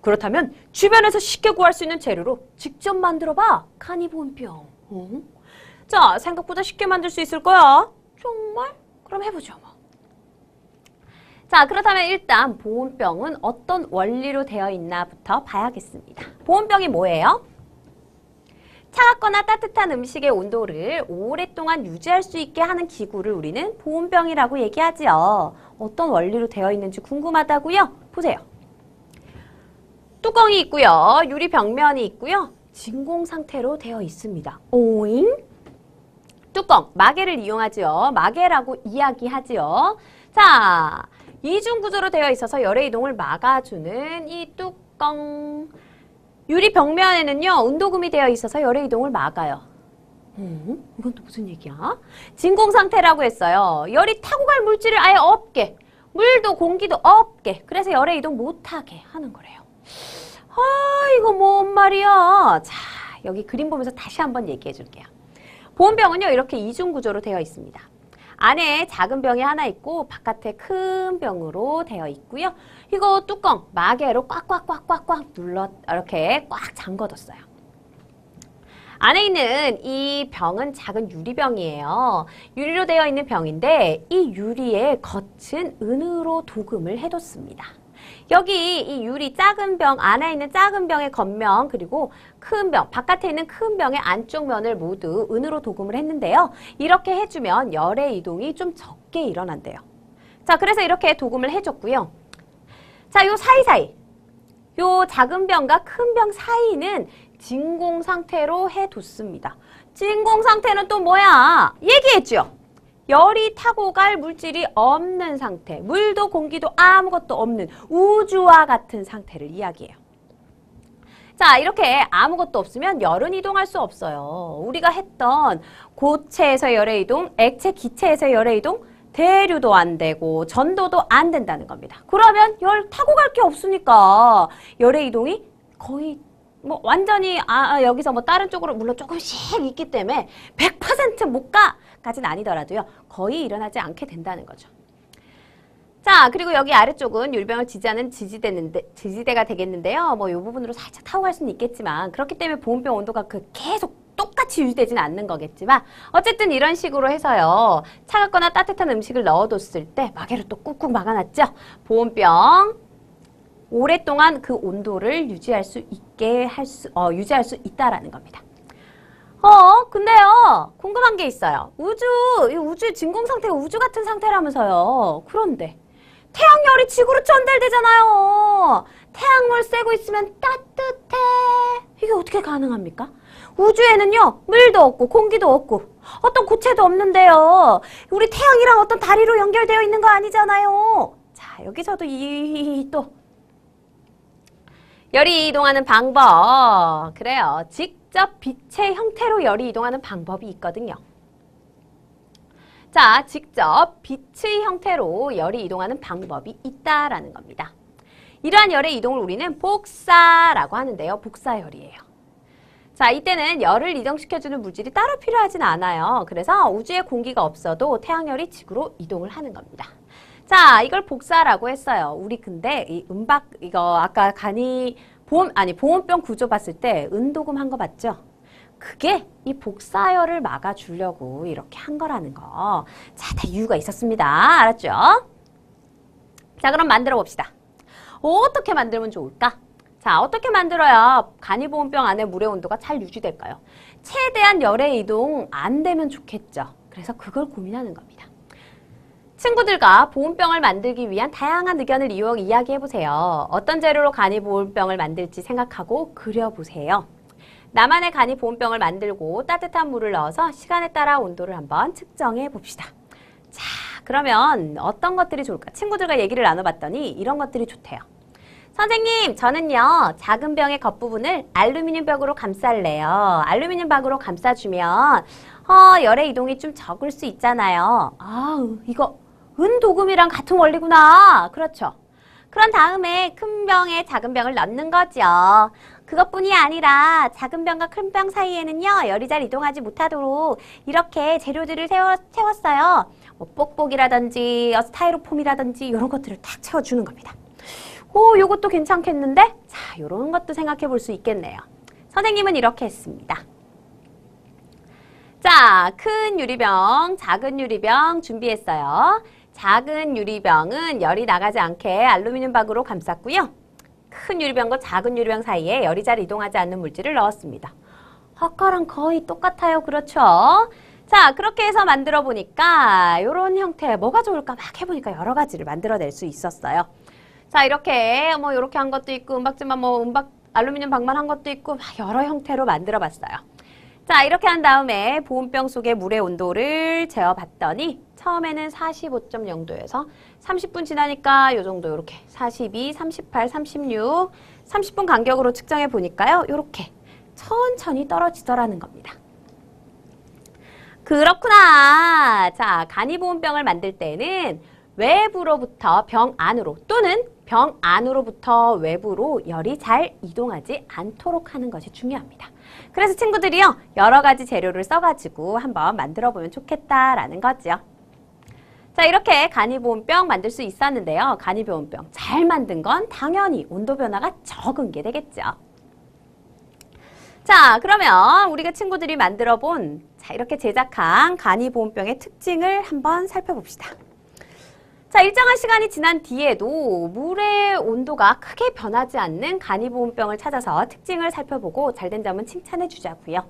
그렇다면 주변에서 쉽게 구할 수 있는 재료로 직접 만들어봐. 간이보온병. 자, 생각보다 쉽게 만들 수 있을 거야. 정말? 그럼 해보죠, 뭐. 자, 그렇다면 일단 보온병은 어떤 원리로 되어 있나부터 봐야겠습니다. 보온병이 뭐예요? 차갑거나 따뜻한 음식의 온도를 오랫동안 유지할 수 있게 하는 기구를 우리는 보온병이라고 얘기하지요. 어떤 원리로 되어 있는지 궁금하다고요? 보세요. 뚜껑이 있고요. 유리 벽면이 있고요. 진공 상태로 되어 있습니다. 오잉? 뚜껑, 마개를 이용하지요. 마개라고 이야기하지요. 자, 이중 구조로 되어 있어서 열의 이동을 막아주는 이 뚜껑. 유리 벽면에는요, 온도금이 되어 있어서 열의 이동을 막아요. 이건 또 무슨 얘기야? 진공 상태라고 했어요. 열이 타고 갈 물질을 아예 없게, 물도 공기도 없게, 그래서 열의 이동 못하게 하는 거래요. 이거 뭔 말이야? 자, 여기 그림 보면서 다시 한번 얘기해 줄게요. 보온병은요, 이렇게 이중 구조로 되어 있습니다. 안에 작은 병이 하나 있고 바깥에 큰 병으로 되어 있고요. 이거 뚜껑 마개로 꽉꽉꽉꽉꽉 눌러 이렇게 꽉 잠궈뒀어요. 안에 있는 이 병은 작은 유리병이에요. 유리로 되어 있는 병인데 이 유리에 겉은 은으로 도금을 해뒀습니다. 여기 이 유리 작은 병 안에 있는 작은 병의 겉면 그리고 큰 병, 바깥에 있는 큰 병의 안쪽 면을 모두 은으로 도금을 했는데요. 이렇게 해주면 열의 이동이 좀 적게 일어난대요. 자, 그래서 이렇게 도금을 해줬고요. 자, 요 사이사이, 요 작은 병과 큰 병 사이는 진공 상태로 해뒀습니다. 진공 상태는 또 뭐야? 얘기했죠. 열이 타고 갈 물질이 없는 상태, 물도 공기도 아무것도 없는 우주와 같은 상태를 이야기해요. 자, 이렇게 아무것도 없으면 열은 이동할 수 없어요. 우리가 했던 고체에서 열의 이동, 액체, 기체에서 열의 이동, 대류도 안 되고 전도도 안 된다는 겁니다. 그러면 열 타고 갈 게 없으니까 열의 이동이 거의 뭐 완전히 여기서 뭐 다른 쪽으로 물론 조금씩 있기 때문에 100% 못 가까지는 아니더라도요. 거의 일어나지 않게 된다는 거죠. 자, 그리고 여기 아래쪽은 율병을 지지하는 지지대가 되겠는데요. 뭐 이 부분으로 살짝 타고 갈 수는 있겠지만 그렇기 때문에 보온병 온도가 계속 똑같이 유지되지는 않는 거겠지만 어쨌든 이런 식으로 해서요. 차갑거나 따뜻한 음식을 넣어뒀을 때 마개로 또 꾹꾹 막아놨죠. 보온병 오랫동안 그 온도를 유지할 수 있다라는 겁니다. 근데요. 궁금한 게 있어요. 우주의 진공 상태가 우주 같은 상태라면서요. 그런데 태양열이 지구로 전달되잖아요. 태양물 쐬고 있으면 따뜻해. 이게 어떻게 가능합니까? 우주에는요. 물도 없고 공기도 없고 어떤 고체도 없는데요. 우리 태양이랑 어떤 다리로 연결되어 있는 거 아니잖아요. 자, 여기서도 또 열이 이동하는 방법. 그래요. 직접 빛의 형태로 열이 이동하는 방법이 있거든요. 자, 직접 빛의 형태로 열이 이동하는 방법이 있다라는 겁니다. 이러한 열의 이동을 우리는 복사라고 하는데요. 복사열이에요. 자, 이때는 열을 이동시켜주는 물질이 따로 필요하진 않아요. 그래서 우주에 공기가 없어도 태양열이 지구로 이동을 하는 겁니다. 자, 이걸 복사라고 했어요. 우리 근데 이거 아까 보온병 구조 봤을 때 은도금 한 거 봤죠? 그게 이 복사열을 막아주려고 이렇게 한 거라는 거. 자, 다 이유가 있었습니다. 알았죠? 자, 그럼 만들어 봅시다. 어떻게 만들면 좋을까? 자, 어떻게 만들어야 간이보온병 안에 물의 온도가 잘 유지될까요? 최대한 열의 이동 안 되면 좋겠죠. 그래서 그걸 고민하는 겁니다. 친구들과 보온병을 만들기 위한 다양한 의견을 이야기해보세요. 어떤 재료로 간이보온병을 만들지 생각하고 그려보세요. 나만의 간이보온병을 만들고 따뜻한 물을 넣어서 시간에 따라 온도를 한번 측정해 봅시다. 자, 그러면 어떤 것들이 좋을까? 친구들과 얘기를 나눠봤더니 이런 것들이 좋대요. 선생님, 저는요, 작은 병의 겉부분을 알루미늄 벽으로 감쌀래요. 알루미늄 벽으로 감싸주면, 열의 이동이 좀 적을 수 있잖아요. 이거 은도금이랑 같은 원리구나. 그렇죠. 그런 다음에 큰 병에 작은 병을 넣는 거죠. 그것뿐이 아니라 작은 병과 큰 병 사이에는요, 열이 잘 이동하지 못하도록 이렇게 재료들을 채웠어요. 뭐 뽁뽁이라든지 스타이로폼이라든지 이런 것들을 탁 채워주는 겁니다. 요것도 괜찮겠는데? 자, 요런 것도 생각해 볼 수 있겠네요. 선생님은 이렇게 했습니다. 자, 큰 유리병, 작은 유리병 준비했어요. 작은 유리병은 열이 나가지 않게 알루미늄 박으로 감쌌고요. 큰 유리병과 작은 유리병 사이에 열이 잘 이동하지 않는 물질을 넣었습니다. 아까랑 거의 똑같아요. 그렇죠? 자, 그렇게 해서 만들어 보니까 이런 형태 뭐가 좋을까 막 해보니까 여러 가지를 만들어낼 수 있었어요. 자, 이렇게 이렇게 한 것도 있고 은박지만 알루미늄 박만 한 것도 있고 막 여러 형태로 만들어 봤어요. 자, 이렇게 한 다음에 보온병 속의 물의 온도를 재어봤더니 처음에는 45.0도에서 30분 지나니까 이 정도 이렇게 42, 38, 36, 30분 간격으로 측정해 보니까요. 이렇게 천천히 떨어지더라는 겁니다. 그렇구나. 자, 간이보온병을 만들 때는 외부로부터 병 안으로 또는 병 안으로부터 외부로 열이 잘 이동하지 않도록 하는 것이 중요합니다. 그래서 친구들이요, 여러 가지 재료를 써가지고 한번 만들어 보면 좋겠다라는 거죠. 자, 이렇게 간이보온병 만들 수 있었는데요. 간이보온병 잘 만든 건 당연히 온도 변화가 적은 게 되겠죠. 자, 그러면 우리가 친구들이 만들어 본 이렇게 제작한 간이보온병의 특징을 한번 살펴봅시다. 자, 일정한 시간이 지난 뒤에도 물의 온도가 크게 변하지 않는 간이보온병을 찾아서 특징을 살펴보고 잘된 점은 칭찬해 주자고요.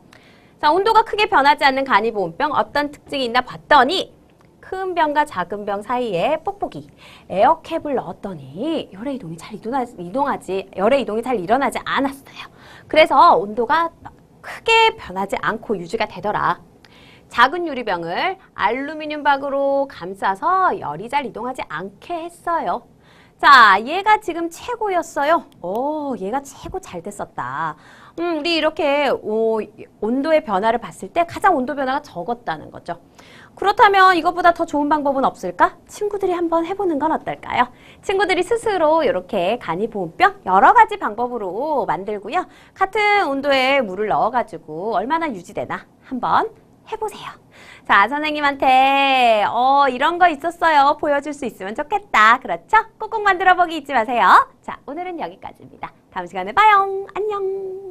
자, 온도가 크게 변하지 않는 간이보온병 어떤 특징이 있나 봤더니 큰 병과 작은 병 사이에 뽁뽁이 에어캡을 넣었더니 열의 이동이 잘 일어나지 않았어요. 그래서 온도가 크게 변하지 않고 유지가 되더라. 작은 유리병을 알루미늄 박으로 감싸서 열이 잘 이동하지 않게 했어요. 자, 얘가 지금 최고였어요. 얘가 최고 잘 됐었다. 우리 이렇게 온도의 변화를 봤을 때 가장 온도 변화가 적었다는 거죠. 그렇다면 이것보다 더 좋은 방법은 없을까? 친구들이 한번 해보는 건 어떨까요? 친구들이 스스로 이렇게 간이보온병 여러 가지 방법으로 만들고요. 같은 온도에 물을 넣어가지고 얼마나 유지되나 한번 해보세요. 자, 선생님한테 이런 거 있었어요. 보여줄 수 있으면 좋겠다. 그렇죠? 꼭꼭 만들어 보기 잊지 마세요. 자, 오늘은 여기까지입니다. 다음 시간에 봐요. 안녕.